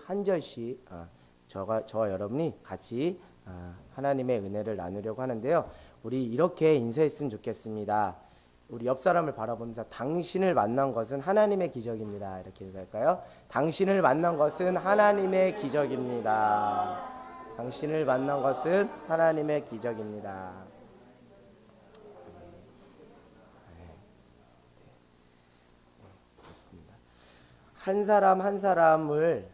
한 절씩 저와 여러분이 같이 하나님의 은혜를 나누려고 하는데요. 우리 이렇게 인사했으면 좋겠습니다. 우리 옆 사람을 바라보면서 당신을 만난 것은 하나님의 기적입니다. 이렇게 인사할까요? 당신을 만난 것은 하나님의 기적입니다. 당신을 만난 것은 하나님의 기적입니다. 그렇습니다. 한 사람 한 사람을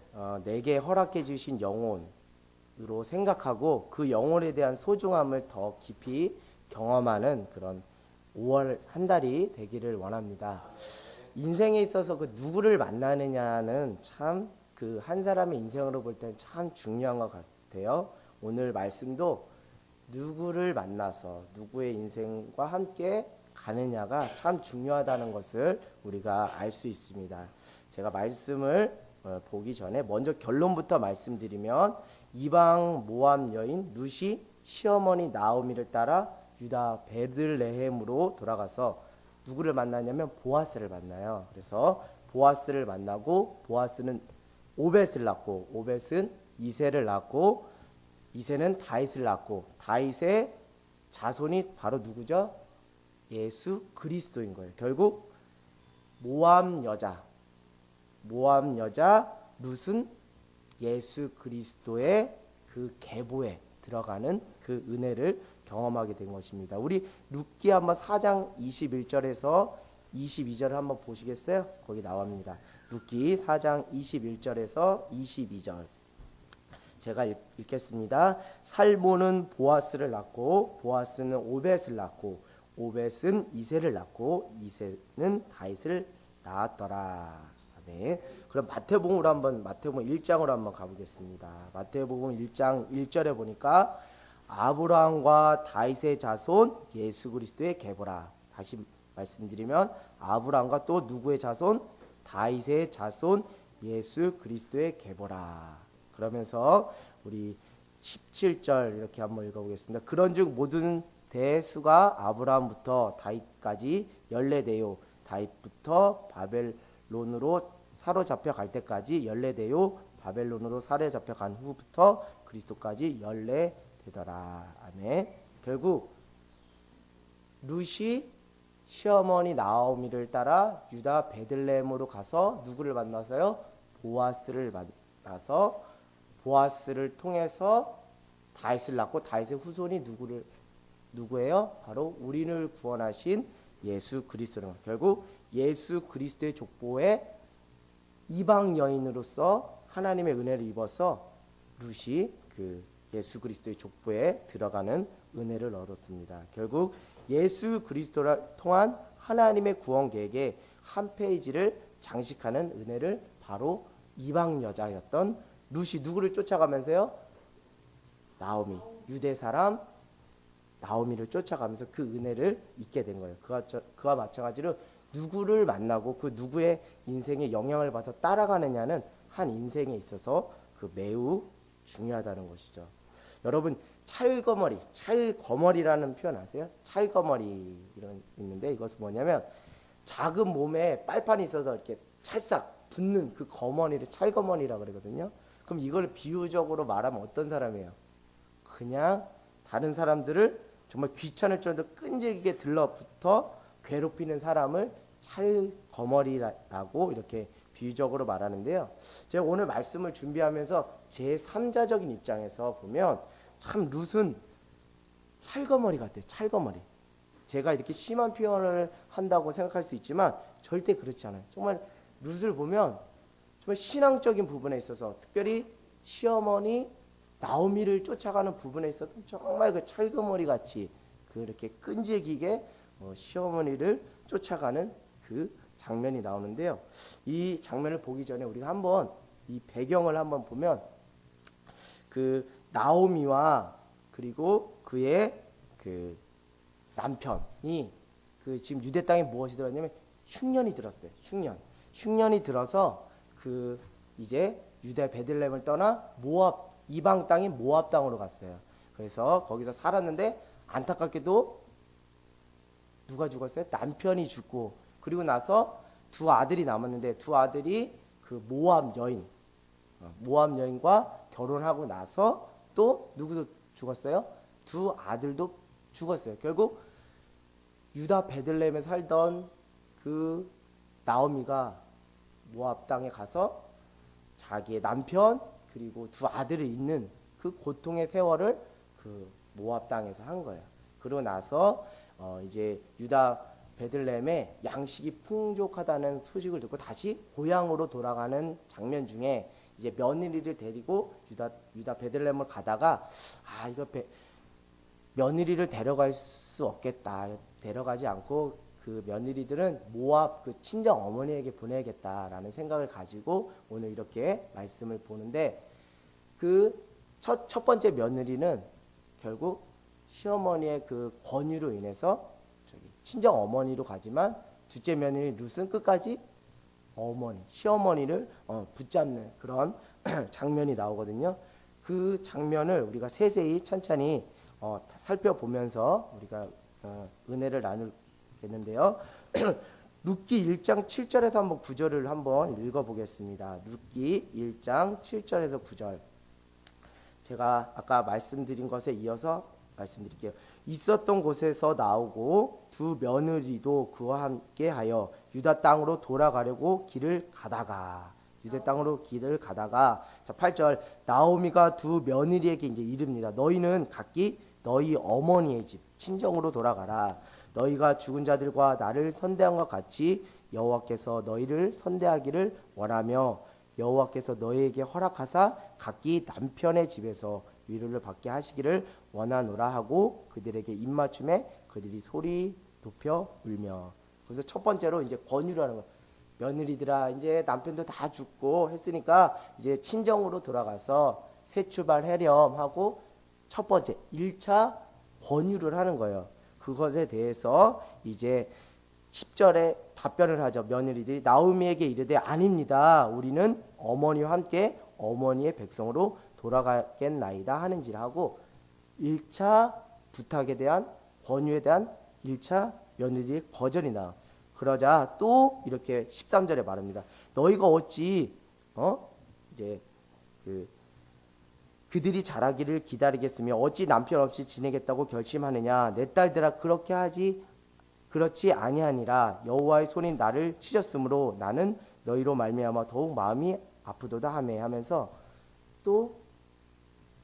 내게 허락해 주신 영혼으로 생각하고 그 영혼에 대한 소중함을 더 깊이 경험하는 그런 5월 한 달이 되기를 원합니다. 인생에 있어서 그 누구를 만나느냐는 참 그 한 사람의 인생으로 볼 때는 참 중요한 것 같아요. 오늘 말씀도 누구를 만나서 누구의 인생과 함께 가느냐가 참 중요하다는 것을 우리가 알 수 있습니다. 제가 말씀을 보기 전에 먼저 결론부터 말씀드리면 이방 모압 여인 룻이 시어머니 나오미를 따라 유다 베들레헴으로 돌아가서 누구를 만나냐면 보아스를 만나요. 그래서 보아스를 만나고 보아스는 오벳을 낳고 오벳은 이새를 낳고 이새는 다윗을 낳고 다윗의 자손이 바로 누구죠? 예수 그리스도인 거예요. 결국 모압 여자 룻은 예수 그리스도의 그 계보에 들어가는 그 은혜를 경험하게 된 것입니다. 우리 룻기 한번 4장 21절에서 22절을 한번 보시겠어요? 거기 나옵니다. 룻기 4장 21절에서 22절. 제가 읽겠습니다. 살모는 보아스를 낳고 보아스는 오벳을 낳고 오벳은 이새를 낳고 이새는 다윗을 낳았더라. 네. 그럼 마태복음으로 한번 마태복음 1장으로 한번 가보겠습니다. 마태복음 1장 1절에 보니까 아브라함과 다윗의 자손 예수 그리스도의 계보라. 다시 말씀드리면 아브라함과 또 누구의 자손? 다윗의 자손 예수 그리스도의 계보라. 그러면서 우리 17절 이렇게 한번 읽어보겠습니다. 그런즉 모든 대수가 아브라함부터 다윗까지 14대요 다윗부터 바벨론으로 사로잡혀 갈 때까지 14대요 바벨론으로 사로잡혀 간 후부터 그리스도까지 14대더라. 아멘. 결국 룻이 시어머니 나오미를 따라 유다 베들레헴으로 가서 누구를 만나서요? 보아스를 만나서 보아스를 통해서 다윗을 낳고 다윗의 후손이 누구예요? 바로 우리를 구원하신 예수 그리스도는 결국 예수 그리스도의 족보에 이방 여인으로서 하나님의 은혜를 입어서 룻이 그 예수 그리스도의 족보에 들어가는 은혜를 얻었습니다. 결국 예수 그리스도를 통한 하나님의 구원 계획의 한 페이지를 장식하는 은혜를 바로 이방 여자였던 룻이 누구를 쫓아가면서요? 나오미, 유대 사람 나오미를 쫓아가면서 그 은혜를 잊게 된 거예요. 그와 마찬가지로 누구를 만나고 그 누구의 인생에 영향을 받아 따라가느냐는 한 인생에 있어서 그 매우 중요하다는 것이죠. 여러분 찰거머리라는 표현 아세요? 찰거머리 이런 있는데 이것은 뭐냐면 작은 몸에 빨판이 있어서 이렇게 찰싹 붙는 그 거머리를 찰거머리라고 그러거든요. 그럼 이걸 비유적으로 말하면 어떤 사람이에요? 그냥 다른 사람들을 정말 귀찮을 정도로 끈질기게 들러붙어 괴롭히는 사람을 찰거머리라고 이렇게 비유적으로 말하는데요. 제가 오늘 말씀을 준비하면서 제3자적인 입장에서 보면 참 룻은 찰거머리 같아요. 찰거머리. 제가 이렇게 심한 표현을 한다고 생각할 수 있지만 절대 그렇지 않아요. 정말 룻을 보면 정말 신앙적인 부분에 있어서 특별히 시어머니 나오미를 쫓아가는 부분에 있어서 정말 그 찰거머리 같이 그렇게 끈질기게 시어머니를 쫓아가는 그 장면이 나오는데요. 이 장면을 보기 전에 우리가 한번 이 배경을 한번 보면 그 나오미와 그리고 그의 그 남편이 그 지금 유대 땅에 무엇이 들었냐면 흉년이 들었어요. 흉년이 들어서 그 이제 유대 베들레헴을 떠나 모압 이방 땅인 모압 땅으로 갔어요. 그래서 거기서 살았는데 안타깝게도 누가 죽었어요? 남편이 죽고 그리고 나서 두 아들이 남았는데 두 아들이 그 모압 여인 모압 여인과 결혼하고 나서 또 누구도 죽었어요? 두 아들도 죽었어요. 결국 유다 베들레헴에 살던 그 나오미가 모압 땅에 가서 자기의 남편 그리고 두 아들을 잃는 그 고통의 세월을 그 모압 땅에서 한 거예요. 그러고 나서 이제 유다 베들레헴에 양식이 풍족하다는 소식을 듣고 다시 고향으로 돌아가는 장면 중에 이제 며느리를 데리고 유다 베들레헴을 가다가 이거 며느리를 데려갈 수 없겠다. 데려가지 않고 그 며느리들은 모압 그 친정 어머니에게 보내야겠다라는 생각을 가지고 오늘 이렇게 말씀을 보는데 그 첫 번째 며느리는 결국 시어머니의 그 권유로 인해서 친정 어머니로 가지만 둘째 며느리 룻은 끝까지 시어머니를 붙잡는 그런 장면이 나오거든요. 그 장면을 우리가 세세히 천천히 살펴보면서 우리가 은혜를 나누겠는데요. 룻기 1장 7절에서 한번 9절을 한번 읽어보겠습니다. 룻기 1장 7절에서 9절. 제가 아까 말씀드린 것에 이어서 말씀드릴게요. 있었던 곳에서 나오고 두 며느리도 그와 함께 하여 유다 땅으로 돌아가려고 길을 가다가 자 8절 나오미가 두 며느리에게 이제 이릅니다. 너희는 각기 너희 어머니의 집 친정으로 돌아가라. 너희가 죽은 자들과 나를 선대함과 같이 여호와께서 너희를 선대하기를 원하며 여호와께서 너희에게 허락하사 각기 남편의 집에서 위로를 받게 하시기를 원하노라 하고 그들에게 입맞춤에 그들이 소리 높여 울며. 그래서 첫 번째로 이제 권유를 하는 거. 며느리들아 이제 남편도 다 죽고 했으니까 이제 친정으로 돌아가서 새 출발하렴 하고 첫 번째 1차 권유를 하는 거예요. 그것에 대해서 이제 10절에 답변을 하죠. 며느리들이 나오미에게 이르되 아닙니다. 우리는 어머니와 함께 어머니의 백성으로 돌아가겠나이다 하는지라 하고 1차 부탁에 대한 권유에 대한 1차 며느리의 거절이 나와. 그러자 또 이렇게 13절에 말합니다. 너희가 어찌 이제 그들이 자라기를 기다리겠으며 어찌 남편 없이 지내겠다고 결심하느냐. 내 딸들아 그렇지 아니하니라. 여호와의 손이 나를 치셨으므로 나는 너희로 말미암아 더욱 마음이 아프도다 하면서 또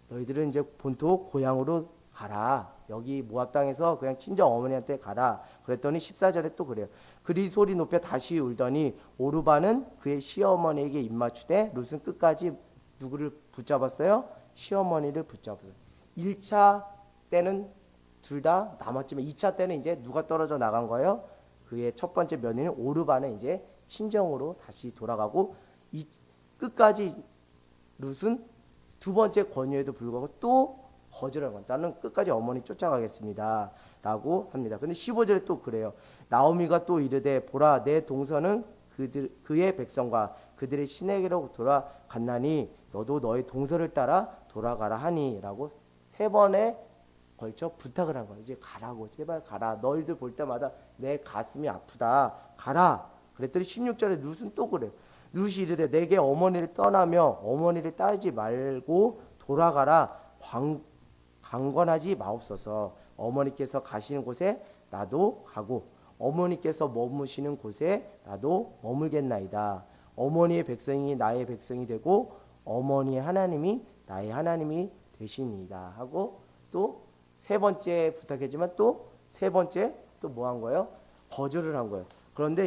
너희들은 이제 본토 고향으로 가라. 여기 모압 땅에서 그냥 친정 어머니한테 가라. 그랬더니 14절에 또 그래요. 그리 소리 높여 다시 울더니 오르바는 그의 시어머니에게 입맞추되 룻은 끝까지 누구를 붙잡았어요? 시어머니를 붙잡았어요. 1차 때는 둘 다 남았지만 2차 때는 이제 누가 떨어져 나간 거예요? 그의 첫 번째 며느리는 오르바는 이제 친정으로 다시 돌아가고 끝까지 룻은 두 번째 권유에도 불구하고 또 거절한 건 나는 끝까지 어머니 쫓아가겠습니다 라고 합니다. 근데 15절에 또 그래요. 나오미가 또 이르되 보라 내 동서는 그의 백성과 그들의 신에게로 돌아갔나니 너도 너의 동서를 따라 돌아가라 하니 라고 세 번에 걸쳐 부탁을 한 거예요. 이제 가라고 제발 가라. 너희들 볼 때마다 내 가슴이 아프다. 가라. 그랬더니 16절에 룻은 또 그래요. 룻이 이르되 내게 어머니를 떠나며 어머니를 따르지 말고 돌아가라. 강권하지 마옵소서. 어머니께서 가시는 곳에 나도 가고 어머니께서 머무시는 곳에 나도 머물겠나이다. 어머니의 백성이 나의 백성이 되고 어머니의 하나님이 나의 하나님이 되시니이다 하고 또 세 번째 부탁했지만 또 세 번째 또 뭐 한 거예요? 거절을 한 거예요. 그런데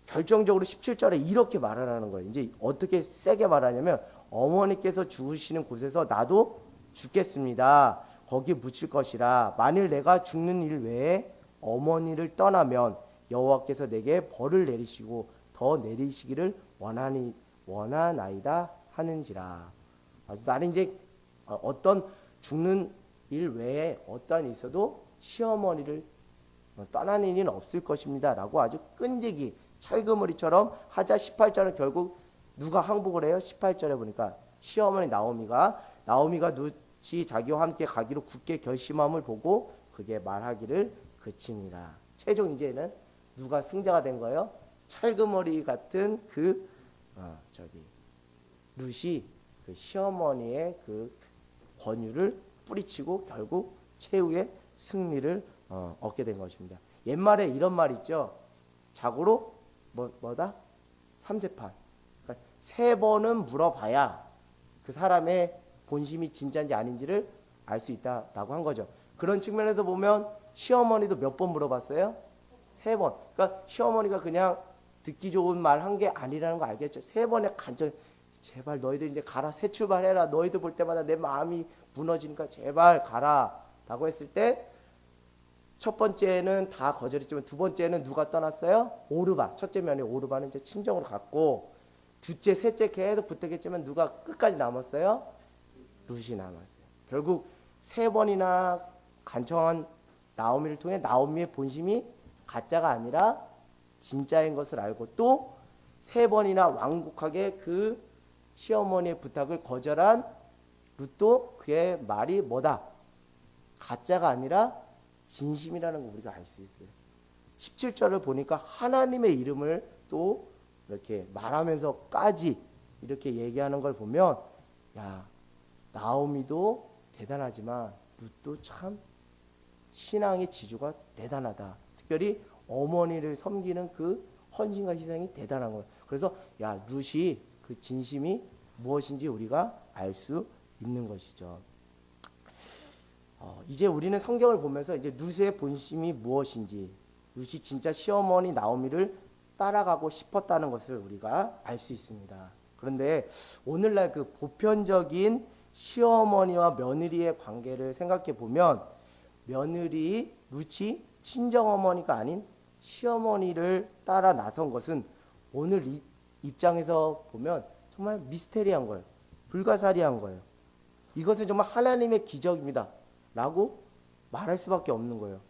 결정적으로 17절에 이렇게 말을 하는 거예요. 이제 어떻게 세게 말하냐면 어머니께서 죽으시는 곳에서 나도 죽겠습니다. 거기 묻힐 것이라. 만일 내가 죽는 일 외에 어머니를 떠나면 여호와께서 내게 벌을 내리시고 더 내리시기를 원하나이다 하는지라. 나는 이제 어떤 죽는 일 외에 어떠한 있어도 시어머니를 떠나는 일은 없을 것입니다 라고 아주 끈질기 찰그머리처럼 하자. 18절은 결국 누가 항복을 해요? 18절에 보니까 시어머니 나오미가 룻이 자기와 함께 가기로 굳게 결심함을 보고 그게 말하기를 그치니라. 최종 이제는 누가 승자가 된 거예요? 찰그머리 같은 룻이 그 시어머니의 그 권유를 뿌리치고 결국 최후의 승리를 얻게 된 것입니다. 옛말에 이런 말 있죠. 자고로 뭐다? 삼재판. 그러니까 3번은 물어봐야 그 사람의 본심이 진짜인지 아닌지를 알 수 있다라고 한 거죠. 그런 측면에서 보면 시어머니도 몇 번 물어봤어요? 3번. 그러니까 시어머니가 그냥 듣기 좋은 말 한 게 아니라는 거 알겠죠? 3번의 간절, 제발 너희들 이제 가라, 새 출발해라. 너희들 볼 때마다 내 마음이 무너지니까 제발 가라 라고 했을 때 첫 번째는 다 거절했지만 두 번째는 누가 떠났어요? 오르바. 첫째 며느리 오르바는 이제 친정으로 갔고, 둘째, 셋째 계속 부탁했지만 누가 끝까지 남았어요? 룻이 남았어요. 결국 3번이나 간청한 나오미를 통해 나오미의 본심이 가짜가 아니라 진짜인 것을 알고, 또 3번이나 완곡하게 그 시어머니의 부탁을 거절한 룻도 그의 말이 뭐다? 가짜가 아니라 진심이라는 거 우리가 알 수 있어요. 17절을 보니까 하나님의 이름을 또 이렇게 말하면서까지 이렇게 얘기하는 걸 보면, 야, 나오미도 대단하지만 룻도 참 신앙의 지주가 대단하다. 특별히 어머니를 섬기는 그 헌신과 희생이 대단한 거예요. 그래서 야, 룻이 그 진심이 무엇인지 우리가 알 수 있는 것이죠. 이제 우리는 성경을 보면서 이제 룻의 본심이 무엇인지, 룻이 진짜 시어머니 나오미를 따라가고 싶었다는 것을 우리가 알 수 있습니다. 그런데 오늘날 그 보편적인 시어머니와 며느리의 관계를 생각해 보면, 며느리 룻이 친정어머니가 아닌 시어머니를 따라 나선 것은 오늘 입장에서 보면 정말 미스테리한 거예요. 불가사리한 거예요. 이것은 정말 하나님의 기적입니다 라고 말할 수밖에 없는 거예요.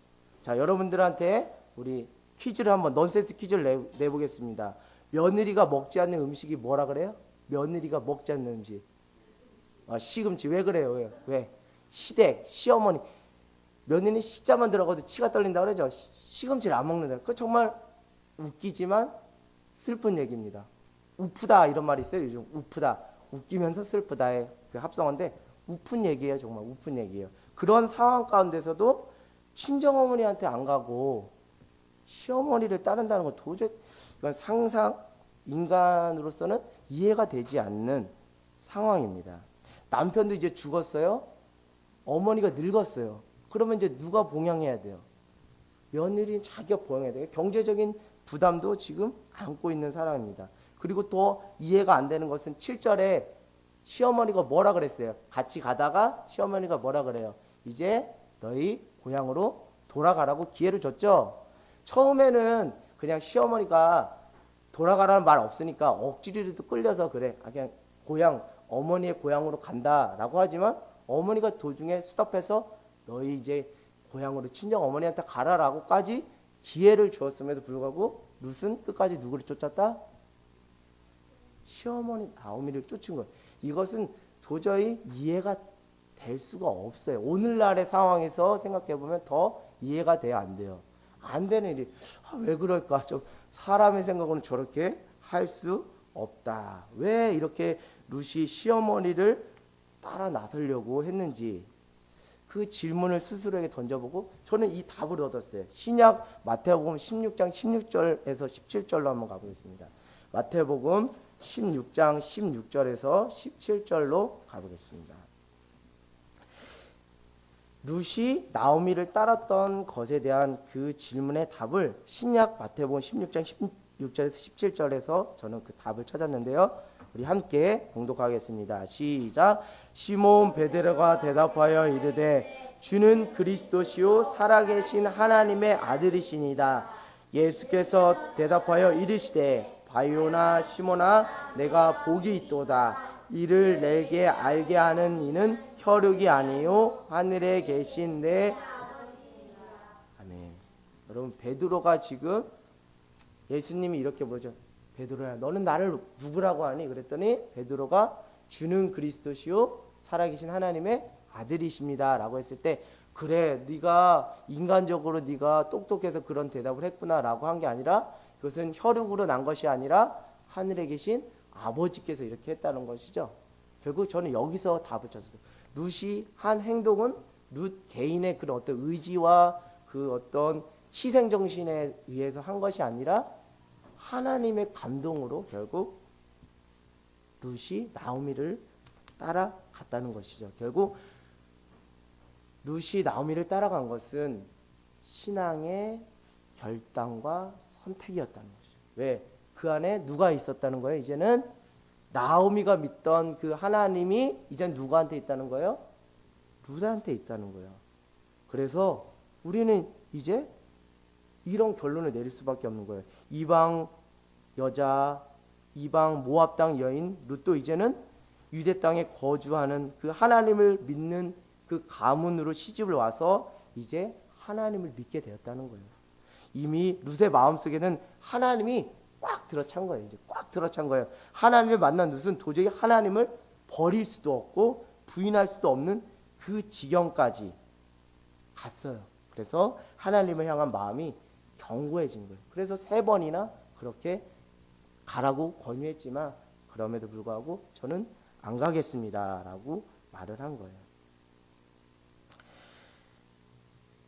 자, 여러분들한테 우리 퀴즈를 한번, 넌센스 퀴즈를 내보겠습니다. 며느리가 먹지 않는 음식이 뭐라 그래요? 며느리가 먹지 않는 음식. 시금치. 왜 그래요? 왜? 시댁, 시어머니. 며느리 시자만 들어가도 치가 떨린다 그러죠. 시금치를 안 먹는다. 그거 정말 웃기지만 슬픈 얘기입니다. 우프다 이런 말이 있어요. 요즘 우프다. 웃기면서 슬프다의 그 합성어인데 우픈 얘기예요. 정말 우픈 얘기예요. 그런 상황 가운데서도 친정어머니한테 안 가고 시어머니를 따른다는 건 도저히, 이건 상상, 인간으로서는 이해가 되지 않는 상황입니다. 남편도 이제 죽었어요. 어머니가 늙었어요. 그러면 이제 누가 봉양해야 돼요? 며느리는 자기가 봉양해야 돼요. 경제적인 부담도 지금 안고 있는 사람입니다. 그리고 또 이해가 안 되는 것은 7절에 시어머니가 뭐라 그랬어요? 같이 가다가 시어머니가 뭐라 그래요? 이제 너희 고향으로 돌아가라고 기회를 줬죠. 처음에는 그냥 시어머니가 돌아가라는 말 없으니까 억지로라도 끌려서 그래, 그냥 고향, 어머니의 고향으로 간다라고 하지만 어머니가 도중에 스톱해서 너희 이제 고향으로 친정 어머니한테 가라라고까지 기회를 주었음에도 불구하고 룻은 끝까지 누구를 쫓았다? 시어머니 나오미를 쫓은 거예요. 이것은 도저히 이해가 될 수가 없어요. 오늘날의 상황에서 생각해보면 더 이해가 돼야 안 돼요. 안 되는 일이, 왜 그럴까? 좀 사람의 생각으로는 저렇게 할 수 없다. 왜 이렇게 룻이 시어머니를 따라 나서려고 했는지 그 질문을 스스로에게 던져보고 저는 이 답을 얻었어요. 신약 마태복음 16장 16절에서 17절로 한번 가보겠습니다. 마태복음 16장 16절에서 17절로 가보겠습니다. 룻이 나오미를 따랐던 것에 대한 그 질문의 답을 신약 마태복음 16장 16절에서 17절에서 저는 그 답을 찾았는데요. 우리 함께 봉독하겠습니다. 시작. 시몬 베드로가 대답하여 이르되 주는 그리스도시요 살아계신 하나님의 아들이시니이다. 예수께서 대답하여 이르시되 바요나 시몬아 내가 복이 있도다. 이를 내게 알게 하는 이는 혈육이 아니요 하늘에 계신 내 아멘. 여러분, 베드로가 지금 예수님이 이렇게 부르죠. 베드로야, 너는 나를 누구라고 하니? 그랬더니 베드로가 주는 그리스도시요 살아계신 하나님의 아들이십니다 라고 했을 때, 그래, 네가 인간적으로 네가 똑똑해서 그런 대답을 했구나 라고 한 게 아니라, 그것은 혈육으로 난 것이 아니라 하늘에 계신 아버지께서 이렇게 했다는 것이죠. 결국 저는 여기서 답을 찾았어요. 룻이 한 행동은 룻 개인의 그런 어떤 의지와 그 어떤 희생 정신에 의해서 한 것이 아니라 하나님의 감동으로 결국 룻이 나오미를 따라갔다는 것이죠. 결국 룻이 나오미를 따라간 것은 신앙의 결단과 선택이었다는 것이죠. 왜? 그 안에 누가 있었다는 거예요? 이제는 나오미가 믿던 그 하나님이 이제 누구한테 있다는 거예요? 룻한테 있다는 거예요. 그래서 우리는 이제 이런 결론을 내릴 수밖에 없는 거예요. 이방 여자, 이방 모압 땅 여인 룻도 이제는 유대 땅에 거주하는 그 하나님을 믿는 그 가문으로 시집을 와서 이제 하나님을 믿게 되었다는 거예요. 이미 룻의 마음속에는 하나님이 꽉 들어찬 거예요. 이제 꽉 들어찬 거예요. 하나님을 만난 룻은 도저히 하나님을 버릴 수도 없고 부인할 수도 없는 그 지경까지 갔어요. 그래서 하나님을 향한 마음이 견고해진 거예요. 그래서 3번이나 그렇게 가라고 권유했지만 그럼에도 불구하고 저는 안 가겠습니다 라고 말을 한 거예요.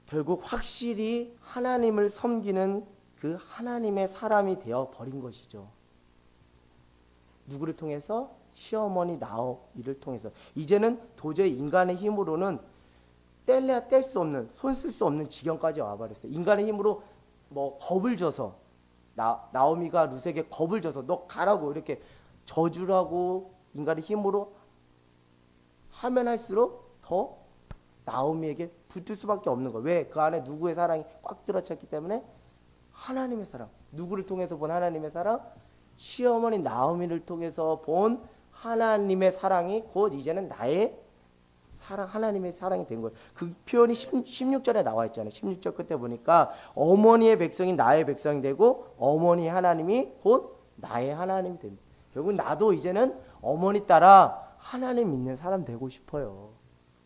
결국 확실히 하나님을 섬기는 그 하나님의 사람이 되어 버린 것이죠. 누구를 통해서? 시어머니 나오미를 통해서. 이제는 도저히 인간의 힘으로는 뗄래야 뗄 수 없는, 손 쓸 수 없는 지경까지 와버렸어요. 인간의 힘으로 뭐 겁을 줘서 나오미가 룻에게 겁을 줘서 너 가라고 이렇게 저주라고 인간의 힘으로 하면 할수록 더 나오미에게 붙을 수밖에 없는 거예요. 왜? 그 안에 누구의 사랑이 꽉 들어찼기 때문에 하나님의 사랑. 누구를 통해서 본 하나님의 사랑? 시어머니 나오미를 통해서 본 하나님의 사랑이 곧 이제는 나의 사랑, 하나님의 사랑이 된 거예요. 그 표현이 16절에 나와 있잖아요. 16절 끝에 보니까 어머니의 백성이 나의 백성이 되고 어머니 하나님이 곧 나의 하나님이 된다. 결국 나도 이제는 어머니 따라 하나님 믿는 사람 되고 싶어요.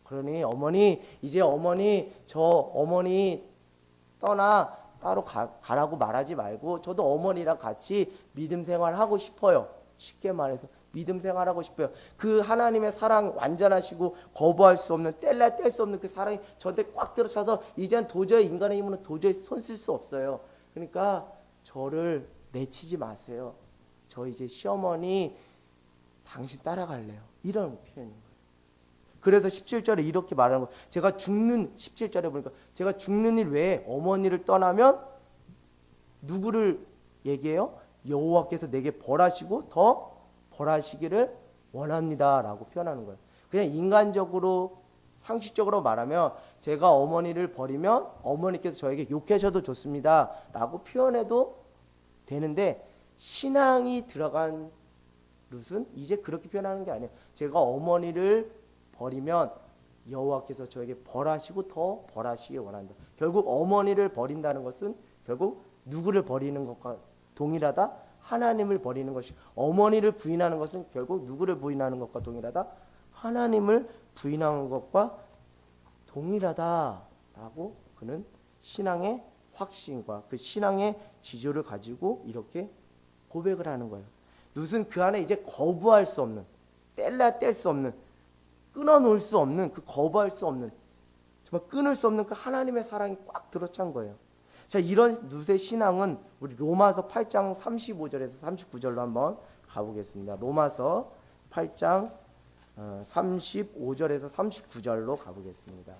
그러니 어머니, 이제 어머니, 저 어머니 떠나 따로 가라고 말하지 말고 저도 어머니랑 같이 믿음 생활하고 싶어요. 쉽게 말해서 믿음 생활하고 싶어요. 그 하나님의 사랑 완전하시고 거부할 수 없는, 뗄래야 뗄 수 없는 그 사랑이 저한테 꽉 들어차서 이젠 도저히 인간의 힘으로 도저히 손 쓸 수 없어요. 그러니까 저를 내치지 마세요. 저 이제 시어머니 당신 따라갈래요. 이런 표현인 거예요. 그래서 17절에 이렇게 말하는 거예요. 제가 죽는 17절에 보니까 제가 죽는 일 외에 어머니를 떠나면 누구를 얘기해요? 여호와께서 내게 벌하시고 더 벌하시기를 원합니다라고 표현하는 거예요. 그냥 인간적으로 상식적으로 말하면 제가 어머니를 버리면 어머니께서 저에게 욕하셔도 좋습니다라고 표현해도 되는데 신앙이 들어간 룻은 이제 그렇게 표현하는 게 아니에요. 제가 어머니를 버리면 여호와께서 저에게 벌하시고 더 벌하시길 원한다. 결국 어머니를 버린다는 것은 결국 누구를 버리는 것과 동일하다? 하나님을 버리는 것이. 어머니를 부인하는 것은 결국 누구를 부인하는 것과 동일하다? 하나님을 부인하는 것과 동일하다라고 그는 신앙의 확신과 그 신앙의 지조를 가지고 이렇게 고백을 하는 거예요. 룻은 그 안에 이제 거부할 수 없는, 뗄래야 뗄 수 없는, 끊어놓을 수 없는, 그 거부할 수 없는, 정말 끊을 수 없는 그 하나님의 사랑이 꽉 들어찬 거예요. 자, 이런 룻의 신앙은 우리 로마서 8장 35절에서 39절로 한번 가보겠습니다. 로마서 8장 35절에서 39절로 가보겠습니다.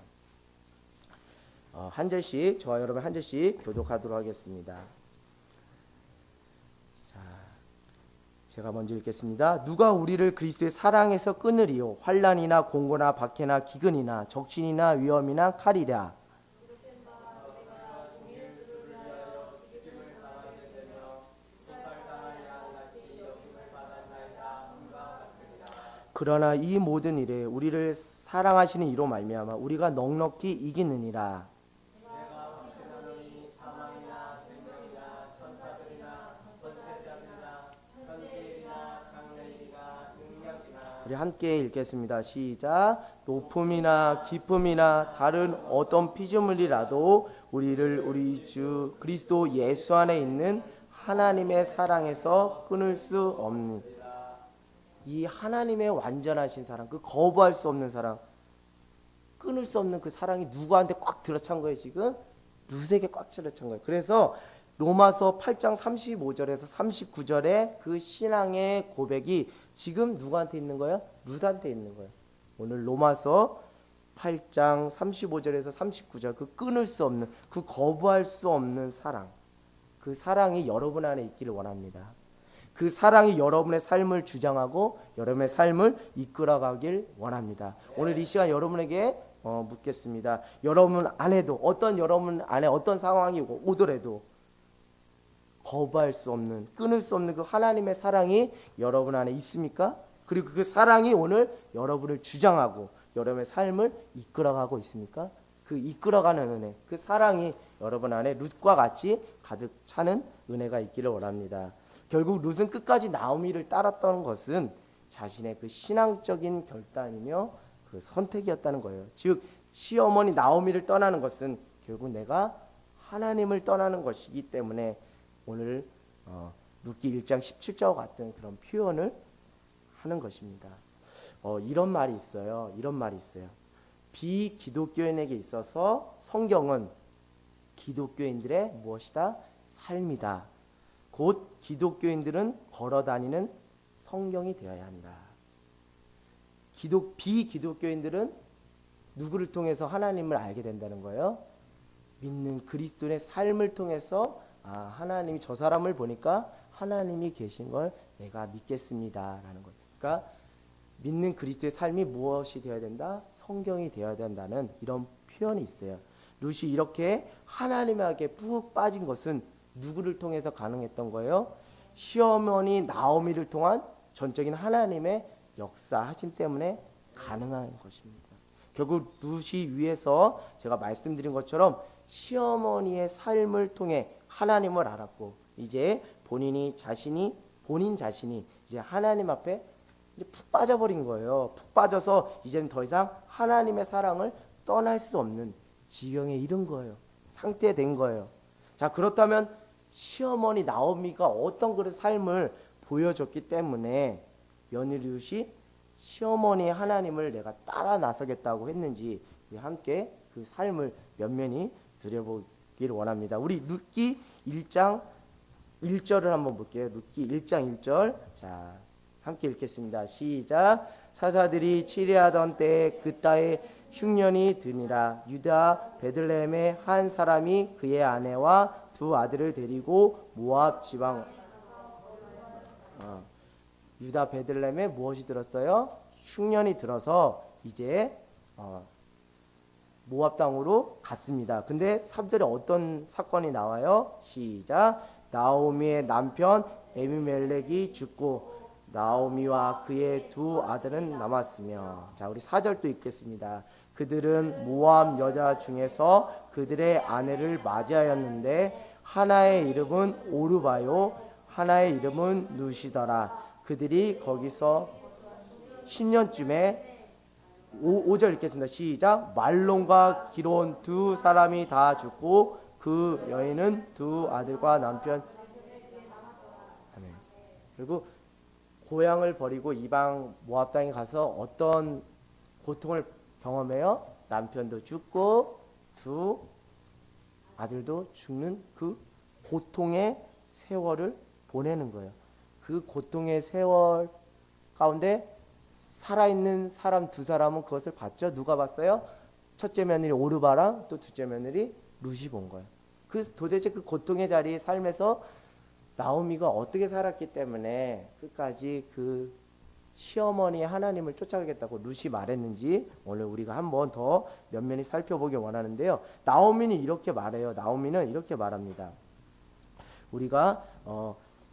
한 절씩, 저와 여러분 한 절씩 교독하도록 하겠습니다. 자, 제가 먼저 읽겠습니다. 누가 우리를 그리스도의 사랑에서 끊으리요? 환난이나 공고나 박해나 기근이나 적신이나 위험이나 칼이랴. 그러나 이 모든 일에 우리를 사랑하시는 이로 말미암아 우리가 넉넉히 이기느니라. 우리 함께 읽겠습니다. 시작. 높음이나 깊음이나 다른 어떤 피조물이라도 우리를 우리 주 그리스도 예수 안에 있는 하나님의 사랑에서 끊을 수 없는. 이 하나님의 완전하신 사랑, 그 거부할 수 없는 사랑, 끊을 수 없는 그 사랑이 누구한테 꽉 들어찬 거예요 지금? 룻에게 꽉 들어찬 거예요. 그래서 로마서 8장 35절에서 39절의 그 신앙의 고백이 지금 누구한테 있는 거예요? 룻한테 있는 거예요. 오늘 로마서 8장 35절에서 39절, 그 끊을 수 없는, 그 거부할 수 없는 사랑, 그 사랑이 여러분 안에 있기를 원합니다. 그 사랑이 여러분의 삶을 주장하고 여러분의 삶을 이끌어가길 원합니다. 오늘 이 시간 여러분에게 묻겠습니다. 여러분 안에도 여러분 안에 어떤 상황이 오더라도 거부할 수 없는, 끊을 수 없는 그 하나님의 사랑이 여러분 안에 있습니까? 그리고 그 사랑이 오늘 여러분을 주장하고 여러분의 삶을 이끌어가고 있습니까? 그 이끌어가는 은혜, 그 사랑이 여러분 안에 룻과 같이 가득 차는 은혜가 있기를 원합니다. 결국 룻은 끝까지 나오미를 따랐던 것은 자신의 그 신앙적인 결단이며 그 선택이었다는 거예요. 즉 시어머니 나오미를 떠나는 것은 결국 내가 하나님을 떠나는 것이기 때문에 오늘 룻기 1장 17절과 같은 그런 표현을 하는 것입니다. 이런 말이 있어요. 비기독교인에게 있어서 성경은 기독교인들의 무엇이다? 삶이다. 곧 기독교인들은 걸어다니는 성경이 되어야 한다. 비기독교인들은 누구를 통해서 하나님을 알게 된다는 거예요? 믿는 그리스도의 삶을 통해서 하나님이 저 사람을 보니까 하나님이 계신 걸 내가 믿겠습니다 라는 거예요. 그러니까 믿는 그리스도의 삶이 무엇이 되어야 된다? 성경이 되어야 된다는 이런 표현이 있어요. 룻이 이렇게 하나님에게 푹 빠진 것은 누구를 통해서 가능했던 거예요? 시어머니 나오미를 통한 전적인 하나님의 역사하심 때문에 가능한 것입니다. 결국 룻이 위에서 제가 말씀드린 것처럼 시어머니의 삶을 통해 하나님을 알았고 이제 본인 자신이 이제 하나님 앞에 이제 푹 빠져버린 거예요. 푹 빠져서 이제는 더 이상 하나님의 사랑을 떠날 수 없는 지경에 이른 거예요. 상태된 거예요. 자, 그렇다면 시어머니 나오미가 어떤 그런 삶을 보여줬기 때문에 며느리 룻이 시어머니의 하나님을 내가 따라 나서겠다고 했는지 우리 함께 그 삶을 면면히 들여보기를 원합니다. 우리 룻기 1장 1절을 한번 볼게요. 룻기 1장 1절. 자, 함께 읽겠습니다. 시작. 사사들이 치리하던 때에 그따에 흉년이 드니라. 유다 베들레헴의 한 사람이 그의 아내와 두 아들을 데리고 모압 지방 유다 베들레헴에 무엇이 들었어요? 흉년이 들어서 이제 모압 땅으로 갔습니다. 근데 3절에 어떤 사건이 나와요? 시작. 나오미의 남편 에비멜렉이 죽고 나오미와 그의 두 아들은 남았으며. 자, 우리 4절도 읽겠습니다. 그들은 모압 여자 중에서 그들의 아내를 맞이하였는데 하나의 이름은 오르바요 하나의 이름은 룻이더라. 그들이 거기서 10년쯤에 5절 읽겠습니다. 시작. 말론과 기론 두 사람이 다 죽고 그 여인은 두 아들과 남편. 아멘. 그리고 고향을 버리고 이방 모압 땅에 가서 어떤 고통을 경험해요? 남편도 죽고 두 아들도 죽는 그 고통의 세월을 보내는 거예요. 그 고통의 세월 가운데 살아있는 사람 두 사람은 그것을 봤죠. 누가 봤어요? 첫째 며느리 오르바랑 또 둘째 며느리 룻이 본 거예요. 도대체 그 고통의 자리에 삶에서 나오미가 어떻게 살았기 때문에 끝까지 그 시어머니의 하나님을 쫓아가겠다고 룻이 말했는지 오늘 우리가 한번 더 면면히 살펴보기 원하는데요. 나오미는 이렇게 말해요. 나오미는 이렇게 말합니다. 우리가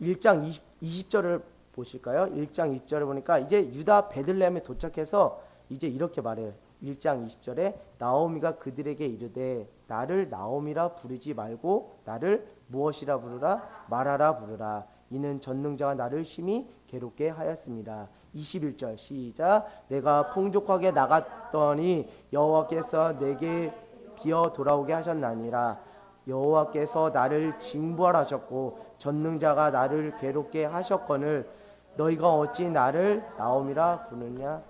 1장 20절을 보실까요? 1장 20절을 보니까 이제 유다 베들레헴에 도착해서 이제 이렇게 말해요. 1장 20절에 나오미가 그들에게 이르되 나를 나오미라 부르지 말고 나를 무엇이라 부르라? 마라라 부르라. 이는 전능자가 나를 심히 괴롭게 하였습니다. 21절 시작. 내가 풍족하게 나갔더니 여호와께서 내게 비어 돌아오게 하셨나니라. 여호와께서 나를 징벌하셨고 전능자가 나를 괴롭게 하셨거늘 너희가 어찌 나를 나옴이라 부르냐.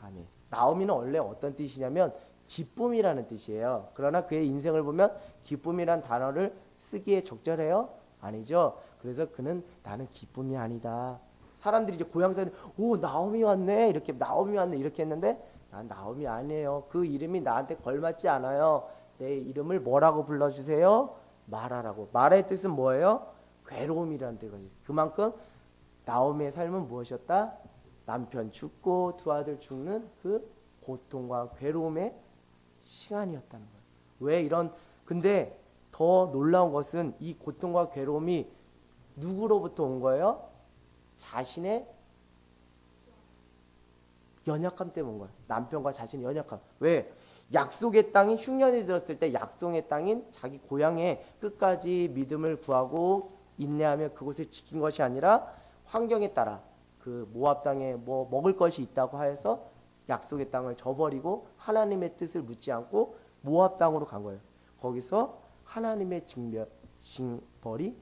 아니, 나옴이는 원래 어떤 뜻이냐면 기쁨이라는 뜻이에요. 그러나 그의 인생을 보면 기쁨이란 단어를 쓰기에 적절해요? 아니죠. 그래서 그는 나는 기쁨이 아니다. 사람들이 이제 고향사는 오 나옴이 왔네 이렇게 나옴이 왔네 이렇게 했는데 난 나옴이 아니에요. 그 이름이 나한테 걸맞지 않아요. 내 이름을 뭐라고 불러주세요? 마라라고. 마라의 뜻은 뭐예요? 괴로움이라는 뜻이거든요. 그만큼 나오미의 삶은 무엇이었다? 남편 죽고 두 아들 죽는 그 고통과 괴로움의 시간이었다는 거예요. 왜 이런 근데 더 놀라운 것은 이 고통과 괴로움이 누구로부터 온 거예요? 자신의 연약함 때문에 온 거예요. 남편과 자신의 연약함. 왜? 약속의 땅이 흉년이 들었을 때 약속의 땅인 자기 고향에 끝까지 믿음을 구하고 인내하며 그곳을 지킨 것이 아니라 환경에 따라 그 모압 땅에 뭐 먹을 것이 있다고 하여서 약속의 땅을 저버리고 하나님의 뜻을 묻지 않고 모압 땅으로 간 거예요. 거기서 하나님의 징벌이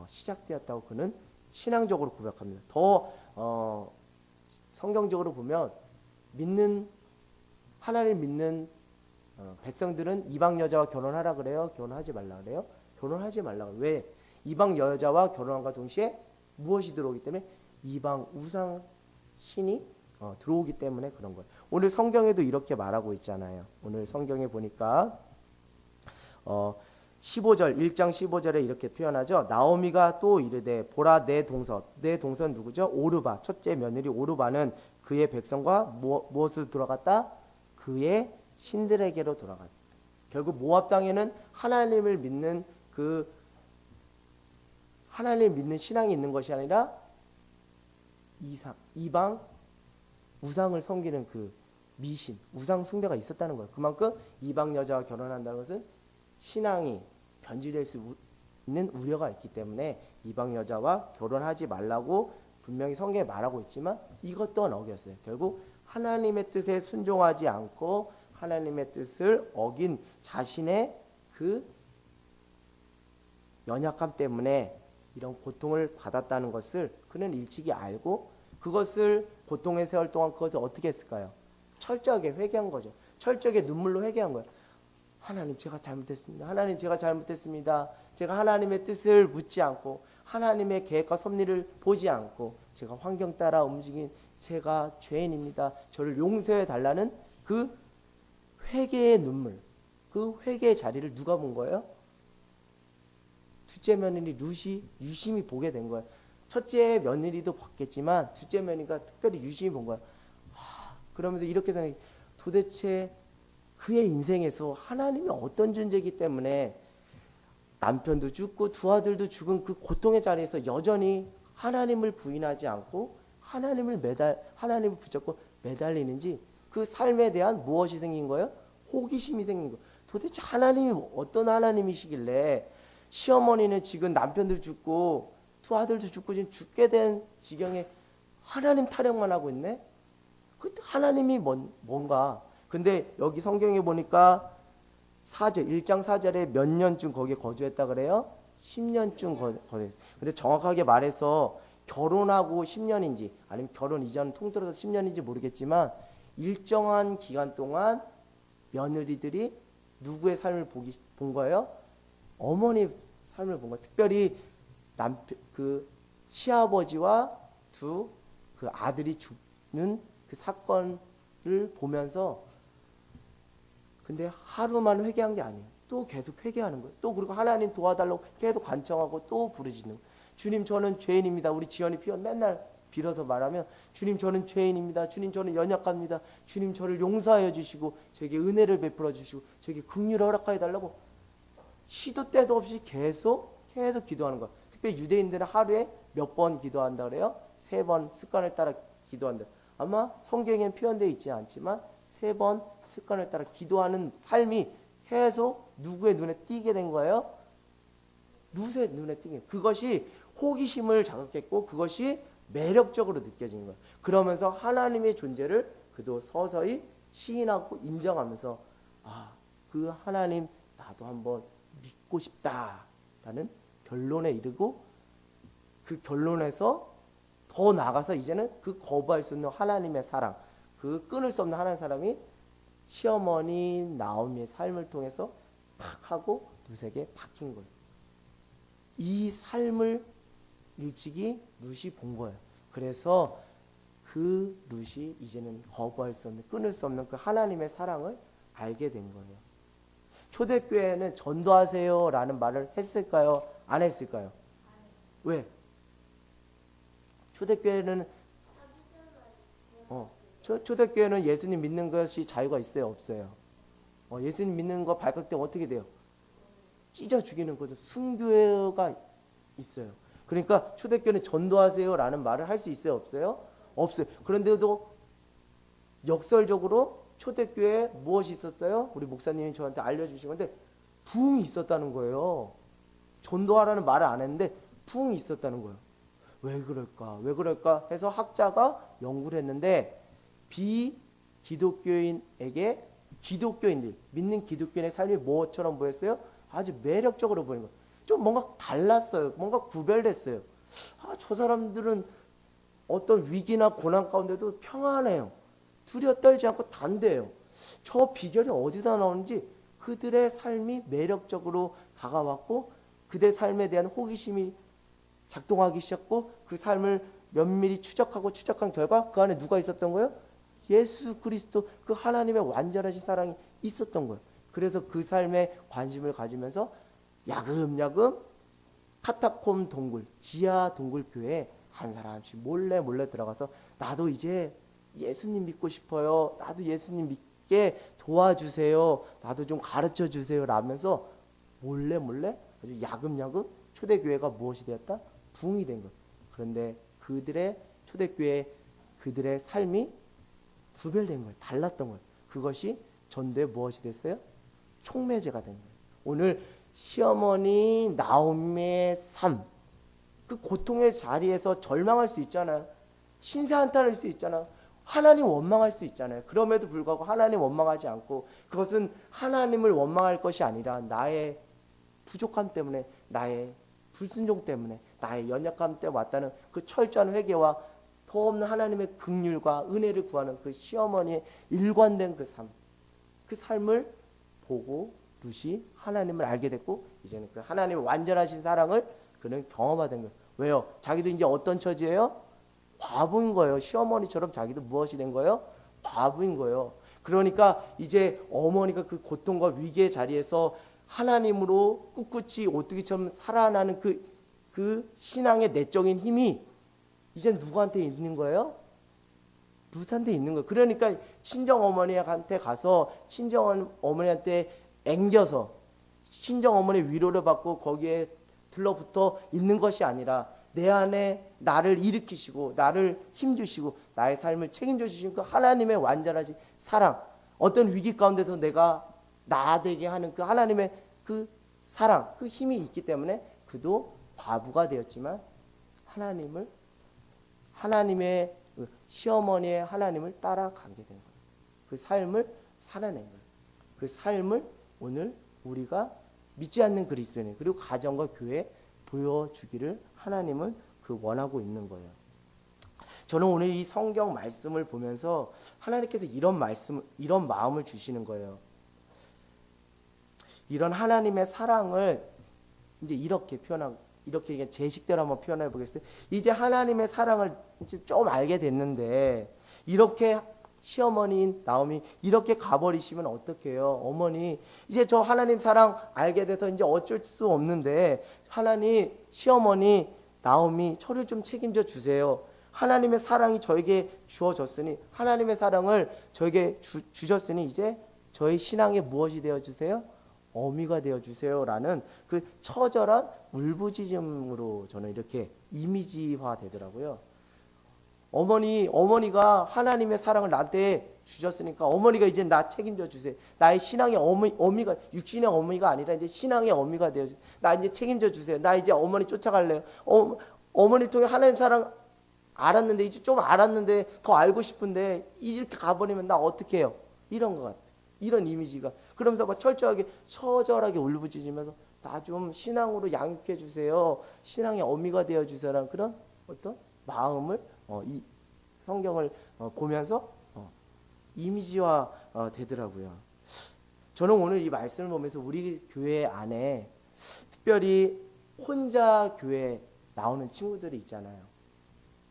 시작되었다고 그는 신앙적으로 고백합니다. 더 성경적으로 보면 하나님 믿는 백성들은 이방 여자와 결혼하라 그래요? 결혼하지 말라 그래요? 결혼하지 말라 그래요. 왜? 이방 여자와 결혼함과 동시에 무엇이 들어오기 때문에 이방 우상 신이 들어오기 때문에 그런 거예요. 오늘 성경에도 이렇게 말하고 있잖아요. 오늘 성경에 보니까 15절 1장 15절에 이렇게 표현하죠. 나오미가 또 이르되 보라 내 동선 누구죠? 오르바 첫째 며느리 오르바는 그의 백성과 무엇으로 돌아갔다? 그의 신들에게로 돌아갔다. 결국 모압 땅에는 하나님을 믿는 하나님을 믿는 신앙이 있는 것이 아니라 이방 우상을 섬기는 그 미신 우상 숭배가 있었다는 거예요. 그만큼 이방 여자와 결혼한다는 것은 신앙이 변질될 수 있는 우려가 있기 때문에 이방 여자와 결혼하지 말라고 분명히 성경에 말하고 있지만 이것 또한 어겼어요. 결국 하나님의 뜻에 순종하지 않고 하나님의 뜻을 어긴 자신의 그 연약함 때문에 이런 고통을 받았다는 것을 그는 일찍이 알고 그것을 고통의 세월 동안 그것을 어떻게 했을까요? 철저하게 회개한 거죠. 철저하게 눈물로 회개한 거예요. 하나님 제가 잘못했습니다. 하나님 제가 잘못했습니다. 제가 하나님의 뜻을 묻지 않고 하나님의 계획과 섭리를 보지 않고 제가 환경 따라 움직인 제가 죄인입니다. 저를 용서해 달라는 그 회개의 눈물, 그 회개의 자리를 누가 본 거예요? 둘째 며느리 룻이 유심히 보게 된 거예요. 첫째 며느리도 봤겠지만 둘째 며느리가 특별히 유심히 본 거예요. 그러면서 이렇게 생각해. 도대체 그의 인생에서 하나님이 어떤 존재이기 때문에 남편도 죽고 두 아들도 죽은 그 고통의 자리에서 여전히 하나님을 부인하지 않고 하나님을 붙잡고 매달리는지 그 삶에 대한 무엇이 생긴 거예요? 호기심이 생긴 거예요. 도대체 하나님이 어떤 하나님이시길래 시어머니는 지금 남편도 죽고 두 아들도 죽고 지금 죽게 된 지경에 하나님 타령만 하고 있네? 그 하나님이 뭔가 근데 여기 성경에 보니까 1장 4절에 몇 년쯤 거기에 거주했다 그래요? 10년쯤 거주했어요. 근데 정확하게 말해서 결혼하고 10년인지 아니면 결혼 이전 통틀어서 10년인지 모르겠지만 일정한 기간 동안 며느리들이 누구의 삶을 본 거예요? 어머니 삶을 본 거예요. 특별히 그 시아버지와 두 그 아들이 죽는 그 사건을 보면서 근데 하루만 회개한 게 아니에요. 또 계속 회개하는 거예요. 또 그리고 하나님 도와달라고 계속 간청하고 또 부르짖는 거예요. 주님 저는 죄인입니다. 우리 지연이 피원 맨날 빌어서 말하면 주님 저는 죄인입니다. 주님 저는 연약합니다. 주님 저를 용서하여 주시고 저에게 은혜를 베풀어 주시고 저에게 긍휼을 허락하여 달라고 시도 때도 없이 계속 기도하는 거예요. 특별히 유대인들은 하루에 몇 번 기도한다 그래요? 3번 습관을 따라 기도한다. 아마 성경엔 표현되어 있지 않지만 3번 습관을 따라 기도하는 삶이 계속 누구의 눈에 띄게 된 거예요? 룻의 눈에 띄게. 그것이 호기심을 자극했고 그것이 매력적으로 느껴진 거예요. 그러면서 하나님의 존재를 그도 서서히 시인하고 인정하면서 그 하나님 나도 한번 믿고 싶다라는 결론에 이르고 그 결론에서 더 나아가서 이제는 그 거부할 수 없는 하나님의 사랑, 그 끊을 수 없는 하나님의 사람이 시어머니 나오미의 삶을 통해서 팍 하고 룻에게 바뀐 거예요. 이 삶을 일찍이 룻이 본 거예요. 그래서 그 룻이 이제는 거부할 수 없는, 끊을 수 없는 그 하나님의 사랑을 알게 된 거예요. 초대교회는 전도하세요 라는 말을 했을까요? 안 했을까요? 왜? 초대교회는 초대교회는 예수님 믿는 것이 자유가 있어요, 없어요? 예수님 믿는 거 발각되면 어떻게 돼요? 찢어 죽이는 거죠. 순교가 있어요. 그러니까 초대교회는 전도하세요 라는 말을 할 수 있어요, 없어요? 없어요. 그런데도 역설적으로 초대교회에 무엇이 있었어요? 우리 목사님이 저한테 알려주신 건데 부흥이 있었다는 거예요. 전도하라는 말을 안 했는데 부흥이 있었다는 거예요. 왜 그럴까? 왜 그럴까? 해서 학자가 연구를 했는데 비기독교인에게 기독교인들, 믿는 기독교인의 삶이 뭐처럼 보였어요? 아주 매력적으로 보이는 거예요. 좀 뭔가 달랐어요. 뭔가 구별됐어요. 저 사람들은 어떤 위기나 고난 가운데도 평안해요. 두려워 떨지 않고 담대해요. 저 비결이 어디다 나오는지 그들의 삶이 매력적으로 다가왔고 그들의 삶에 대한 호기심이 작동하기 시작했고 그 삶을 면밀히 추적한 결과 그 안에 누가 있었던 거예요? 예수 그리스도, 그 하나님의 완전하신 사랑이 있었던 거예요. 그래서 그 삶에 관심을 가지면서 야금야금 카타콤 동굴, 지하 동굴 교회에 한 사람씩 몰래 들어가서 나도 이제 예수님 믿고 싶어요. 나도 예수님 믿게 도와주세요. 나도 좀 가르쳐 주세요. 라면서 몰래 아주 야금야금 초대교회가 무엇이 되었다? 부흥이 된 거예요. 그런데 그들의 초대교회 그들의 삶이 구별된 거예요. 달랐던 거예요. 그것이 전도에 무엇이 됐어요? 촉매제가 된 거예요. 오늘 시어머니 나오미의 삶, 그 고통의 자리에서 절망할 수 있잖아요. 신세한탄할 수 있잖아요. 하나님 원망할 수 있잖아요. 그럼에도 불구하고 하나님 원망하지 않고 그것은 하나님을 원망할 것이 아니라 나의 부족함 때문에, 나의 불순종 때문에, 나의 연약함 때문에 왔다는 그 철저한 회개와 더 없는 하나님의 긍휼과 은혜를 구하는 그 시어머니의 일관된 그 삶, 그 삶을 보고 룻이 하나님을 알게 됐고 이제는 그 하나님의 완전하신 사랑을 그는 경험하던 거예요. 왜요? 자기도 이제 어떤 처지예요? 과부인 거예요. 시어머니처럼 자기도 무엇이 된 거예요? 과부인 거예요. 그러니까 이제 어머니가 그 고통과 위기의 자리에서 하나님으로 꿋꿋이 오뚜기처럼 살아나는 그 신앙의 내적인 힘이 이제 누구한테 있는 거예요? 룻한테 있는 거예요. 그러니까 친정 어머니한테 가서 친정 어머니한테 앵겨서 친정 어머니의 위로를 받고 거기에 들러붙어 있는 것이 아니라 내 안에 나를 일으키시고 나를 힘주시고 나의 삶을 책임져 주신 그 하나님의 완전하신 사랑, 어떤 위기 가운데서 내가 나아되게 하는 그 하나님의 그 사랑, 그 힘이 있기 때문에 그도 과부가 되었지만 하나님의 시어머니의 하나님을 따라가게 된 거예요. 그 삶을 살아낸 거예요. 그 삶을 오늘 우리가 믿지 않는 그리스도인 그리고 가정과 교회에 보여주기를 하나님은 그 원하고 있는 거예요. 저는 오늘 이 성경 말씀을 보면서 하나님께서 이런 마음을 주시는 거예요. 이런 하나님의 사랑을 이제 이렇게 제 식대로 한번 표현해 보겠어요. 이제 하나님의 사랑을 이제 좀 알게 됐는데 이렇게 시어머니인 나오미 이렇게 가버리시면 어떡해요? 어머니 이제 저 하나님 사랑 알게 돼서 이제 어쩔 수 없는데 하나님 시어머니 나오미 저를 좀 책임져 주세요. 하나님의 사랑이 저에게 주어졌으니 하나님의 사랑을 저에게 주셨으니 이제 저의 신앙에 무엇이 되어주세요? 어미가 되어주세요라는 그 처절한 울부짖음으로 저는 이렇게 이미지화 되더라고요. 어머니가 하나님의 사랑을 나한테 주셨으니까 어머니가 이제 나 책임져 주세요. 나의 신앙의 어미가 육신의 어미가 아니라 이제 신앙의 어미가 되어 주세요. 나 이제 책임져 주세요. 나 이제 어머니 쫓아갈래요. 어머니 통해 하나님 사랑 알았는데 이제 좀 알았는데 더 알고 싶은데 이렇게 가버리면 나 어떻게 해요? 이런 것 같아. 이런 이미지가 그러면서 막 처절하게 울부짖으면서 나 좀 신앙으로 양육해 주세요. 신앙의 어미가 되어 주세요라는 그런 어떤 마음을 이 성경을 보면서 이미지화 되더라고요. 저는 오늘 이 말씀을 보면서 우리 교회 안에 특별히 혼자 교회 나오는 친구들이 있잖아요.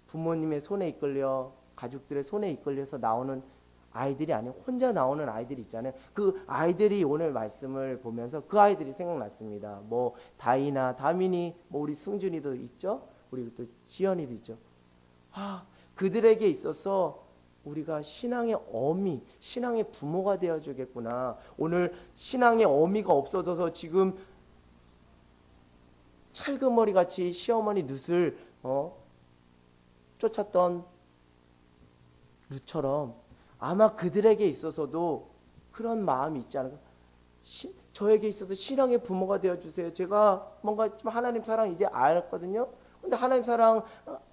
부모님의 손에 이끌려 가족들의 손에 이끌려서 나오는 아이들이 아니고 혼자 나오는 아이들이 있잖아요. 그 아이들이 오늘 말씀을 보면서 그 아이들이 생각났습니다. 뭐 다이나 다민이, 뭐 우리 승준이도 있죠. 우리 또 지연이도 있죠. 그들에게 있어서 우리가 신앙의 어미, 신앙의 부모가 되어주겠구나. 오늘 신앙의 어미가 없어져서 지금 찰그머리 같이 시어머니 룻을 쫓았던 룻처럼 아마 그들에게 있어서도 그런 마음이 있지 않을까. 저에게 있어서 신앙의 부모가 되어주세요. 제가 뭔가 좀 하나님 사랑 이제 알았거든요. 근데 하나님 사랑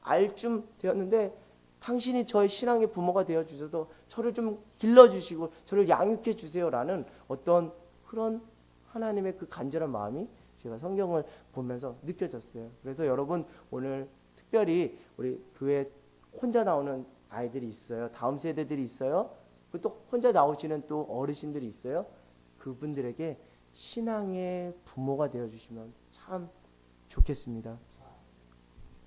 알 좀 되었는데 당신이 저의 신앙의 부모가 되어주셔서 저를 좀 길러주시고 저를 양육해 주세요라는 어떤 그런 하나님의 그 간절한 마음이 제가 성경을 보면서 느껴졌어요. 그래서 여러분 오늘 특별히 우리 교회 혼자 나오는 아이들이 있어요. 다음 세대들이 있어요. 그리고 또 혼자 나오시는 또 어르신들이 있어요. 그분들에게 신앙의 부모가 되어주시면 참 좋겠습니다.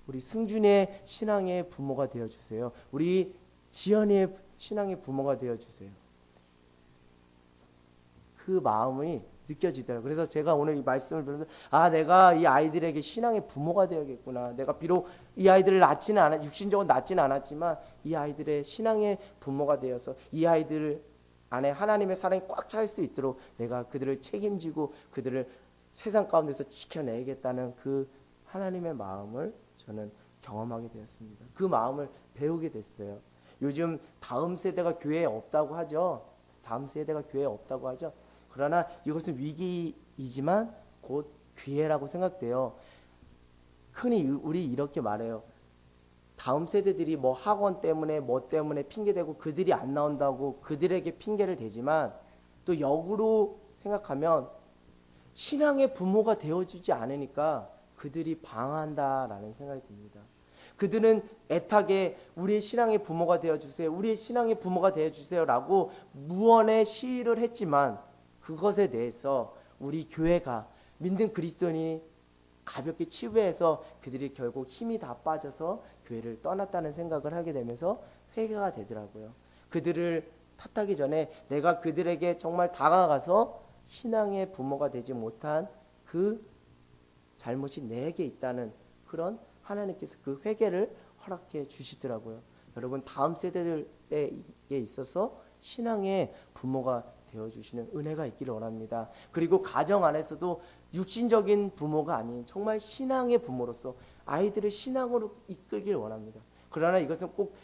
우리 승준의 신앙의 부모가 되어주세요. 우리 지연이의 신앙의 부모가 되어주세요. 그 마음이 느껴지더라고요. 그래서 제가 오늘 이 말씀을 들으면서 내가 이 아이들에게 신앙의 부모가 되어야겠구나. 내가 비록 이 아이들을 낳지는 않아, 육신적으로 낳지는 않았지만 이 아이들의 신앙의 부모가 되어서 이 아이들 안에 하나님의 사랑이 꽉 차 있을 수 있도록 내가 그들을 책임지고 그들을 세상 가운데서 지켜내야겠다는 그 하나님의 마음을 저는 경험하게 되었습니다. 그 마음을 배우게 됐어요. 요즘 다음 세대가 교회에 없다고 하죠. 다음 세대가 교회에 없다고 하죠. 그러나 이것은 위기이지만 곧 기회라고 생각돼요. 흔히 우리 이렇게 말해요. 다음 세대들이 뭐 학원 때문에 뭐 때문에 핑계대고 그들이 안 나온다고 그들에게 핑계를 대지만 또 역으로 생각하면 신앙의 부모가 되어주지 않으니까 그들이 방한다라는 생각이 듭니다. 그들은 애타게 우리의 신앙의 부모가 되어주세요. 우리의 신앙의 부모가 되어주세요라고 무언의 시위를 했지만 그것에 대해서 우리 교회가 믿는 그리스도인이 가볍게 치부해서 그들이 결국 힘이 다 빠져서 교회를 떠났다는 생각을 하게 되면서 회개가 되더라고요. 그들을 탓하기 전에 내가 그들에게 정말 다가가서 신앙의 부모가 되지 못한 그 잘못이 내게 있다는 그런 하나님께서 그 회개를 허락해 주시더라고요. 여러분 다음 세대들에 있어서 신앙의 부모가 되어주시는 은혜가 있기를 원합니다. 그리고 가정 안에서도 육신적인 부모가 아닌 정말 신앙의 부모로서 아이들을 신앙으로 이끌길 원합니다. 그러나 이것은 꼭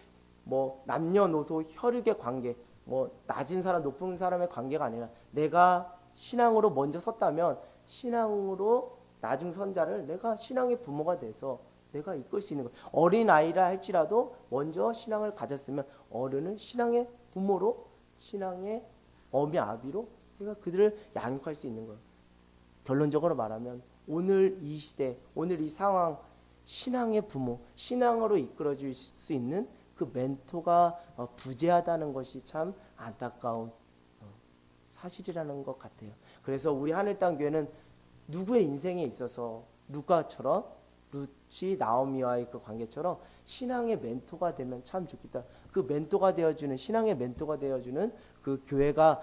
뭐 남녀노소 혈육의 관계, 뭐 낮은 사람 높은 사람의 관계가 아니라 내가 신앙으로 먼저 섰다면 신앙으로 나중 선자를 내가 신앙의 부모가 돼서 내가 이끌 수 있는 거예요. 어린아이라 할지라도 먼저 신앙을 가졌으면 어른은 신앙의 부모로 신앙의 어미 아비로 내가 그들을 양육할 수 있는 거예요. 결론적으로 말하면 오늘 이 시대, 오늘 이 상황 신앙의 부모, 신앙으로 이끌어 줄 수 있는 그 멘토가 부재하다는 것이 참 안타까운 사실이라는 것 같아요. 그래서 우리 하늘 땅 교회는 누구의 인생에 있어서 누가처럼 룻이 나오미와의 그 관계처럼 신앙의 멘토가 되면 참 좋겠다. 그 멘토가 되어주는 신앙의 멘토가 되어주는 그 교회가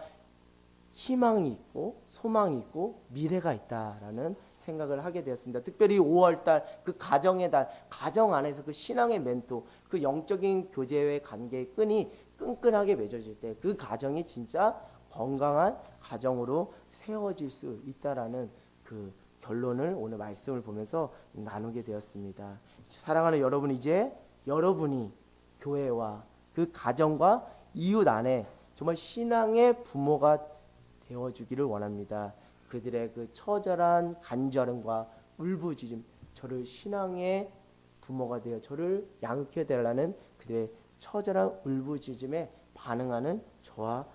희망이 있고 소망이 있고 미래가 있다라는 생각을 하게 되었습니다. 특별히 5월달 그 가정의 달, 가정 안에서 그 신앙의 멘토, 그 영적인 교제의 관계의 끈이 끈끈하게 맺어질 때 그 가정이 진짜 건강한 가정으로 세워질 수 있다라는 그 결론을 오늘 말씀을 보면서 나누게 되었습니다. 사랑하는 여러분, 이제 여러분이 교회와 그 가정과 이웃 안에 정말 신앙의 부모가 되어주기를 원합니다. 그들의 그 처절한 간절함과 울부짖음, 저를 신앙의 부모가 되어 저를 양육해 달라는 그들의 처절한 울부짖음에 반응하는 저와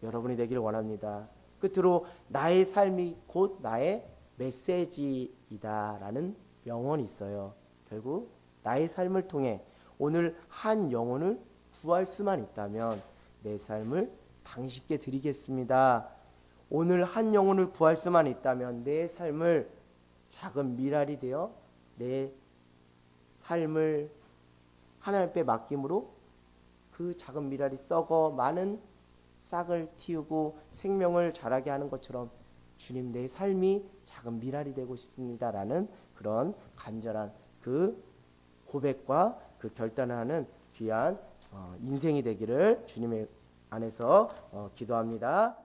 여러분이 되기를 원합니다. 끝으로 나의 삶이 곧 나의 메시지이다라는 명언이 있어요. 결국 나의 삶을 통해 오늘 한 영혼을 구할 수만 있다면 내 삶을 당신께 드리겠습니다. 오늘 한 영혼을 구할 수만 있다면 내 삶을 작은 미랄이 되어 내 삶을 하나님께 맡김으로 그 작은 미랄이 썩어 많은 싹을 틔우고 생명을 자라게 하는 것처럼 주님, 내 삶이 작은 미랄이 되고 싶습니다라는 그런 간절한 그 고백과 그 결단을 하는 귀한 인생이 되기를 주님의 안에서 기도합니다.